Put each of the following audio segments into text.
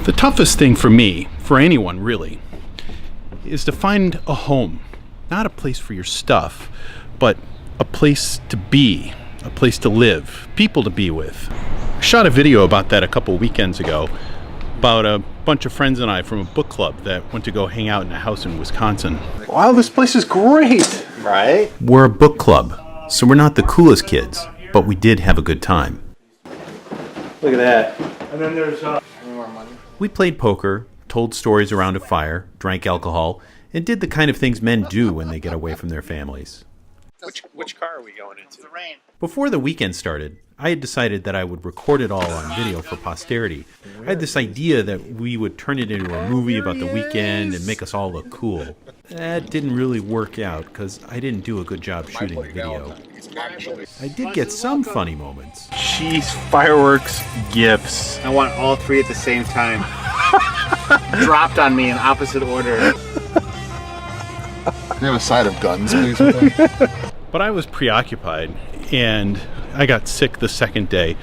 The toughest thing for me, for anyone really, is to find a home. Not a place for your stuff, but a place to be, a place to live, people to be with. I shot a video about that a couple weekends ago, about a bunch of friends and I from a book club that went to go hang out in a house in Wisconsin. Wow, this place is great, right? We're a book club, so we're not the coolest kids, but we did have a good time. Look at that. And then there's We played poker, told stories around a fire, drank alcohol, and did the kind of things men do when they get away from their families. Which car are we going into? the rain. Before the weekend started, I had decided that I would record it all on video for posterity. I had this idea that we would turn it into a movie about the weekend and make us all look cool. That didn't really work out because I didn't do a good job shooting the video. I did get some funny moments. Cheese, fireworks, gifts. I want all three at the same time. Dropped on me in opposite order. Can you have a side of guns, please? But I was preoccupied, and I got sick the second day.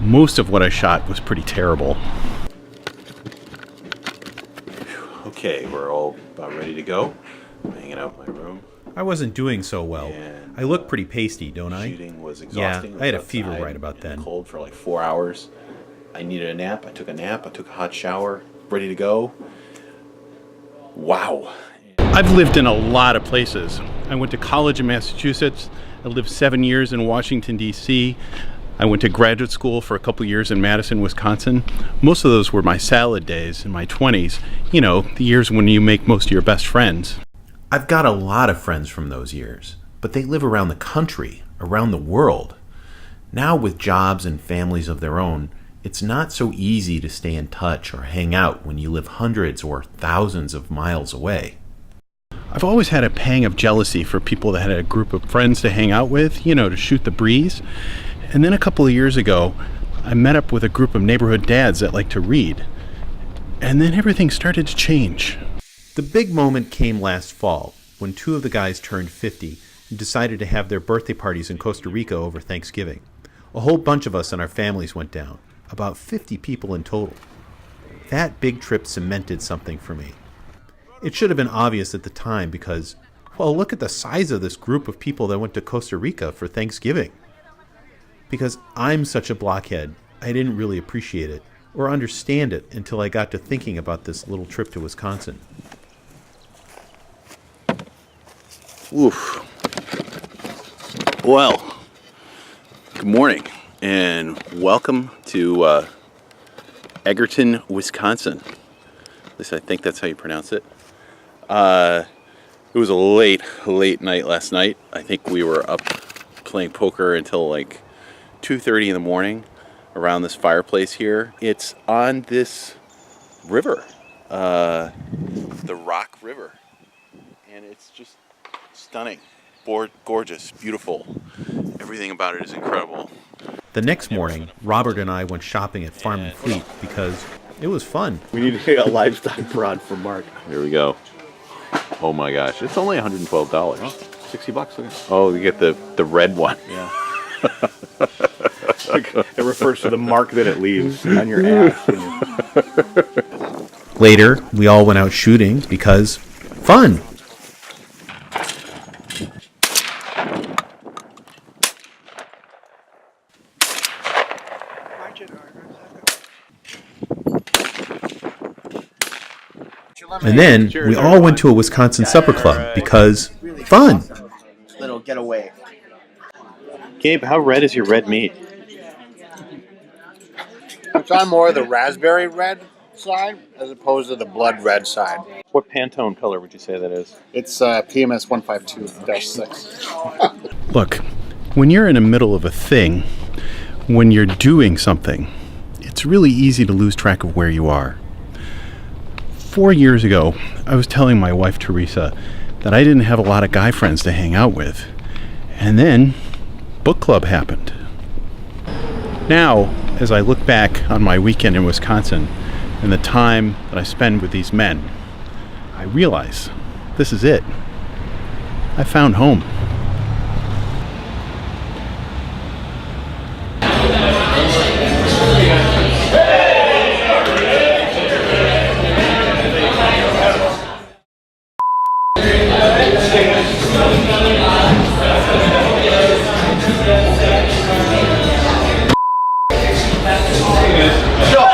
Most of what I shot was pretty terrible. Okay, we're all about ready to go. I'm hanging out in my room. I wasn't doing so well. And, I look pretty pasty, don't I? Shooting was exhausting. Yeah, I had a fever right about then. Cold for like 4 hours. I needed a nap. I took a nap. I took a hot shower. Ready to go. Wow. I've lived in a lot of places. I went to college in Massachusetts. I lived 7 years in Washington, D.C. I went to graduate school for a couple years in Madison, Wisconsin. Most of those were my salad days in my 20s. You know, the years when you make most of your best friends. I've got a lot of friends from those years, but they live around the country, around the world. Now with jobs and families of their own, it's not so easy to stay in touch or hang out when you live hundreds or thousands of miles away. I've always had a pang of jealousy for people that had a group of friends to hang out with, you know, to shoot the breeze. And then a couple of years ago, I met up with a group of neighborhood dads that like to read. And then everything started to change. The big moment came last fall when two of the guys turned 50 and decided to have their birthday parties in Costa Rica over Thanksgiving. A whole bunch of us and our families went down, about 50 people in total. That big trip cemented something for me. It should have been obvious at the time because, well, look at the size of this group of people that went to Costa Rica for Thanksgiving. Because I'm such a blockhead, I didn't really appreciate it or understand it until I got to thinking about this little trip to Wisconsin. Oof. Well, good morning and welcome to Egerton, Wisconsin. At least I think that's how you pronounce it. It was a late night last night. I think we were up playing poker until like 2:30 in the morning around this fireplace here. It's on this river, the Rock River, and it's just stunning, gorgeous, beautiful. Everything about it is incredible. The next morning, Robert and I went shopping at Farm and Fleet because it was fun. We need to get a livestock prod for Mark. Here we go. Oh my gosh, it's only $112. $60. Look at Oh, you get the red one. Yeah. It refers to the mark that it leaves on your ass. Later, we all went out shooting because fun. And then we all went to a Wisconsin supper club because fun. Little getaway. Gabe, how red is your red meat? It's on more of the raspberry red side as opposed to the blood red side. What Pantone color would you say that is? It's PMS 152-6. Look, when you're in the middle of a thing, when you're doing something, it's really easy to lose track of where you are. 4 years ago, I was telling my wife, Teresa, that I didn't have a lot of guy friends to hang out with. And then, book club happened. Now, as I look back on my weekend in Wisconsin and the time that I spend with these men, I realize this is it. I found home. guys.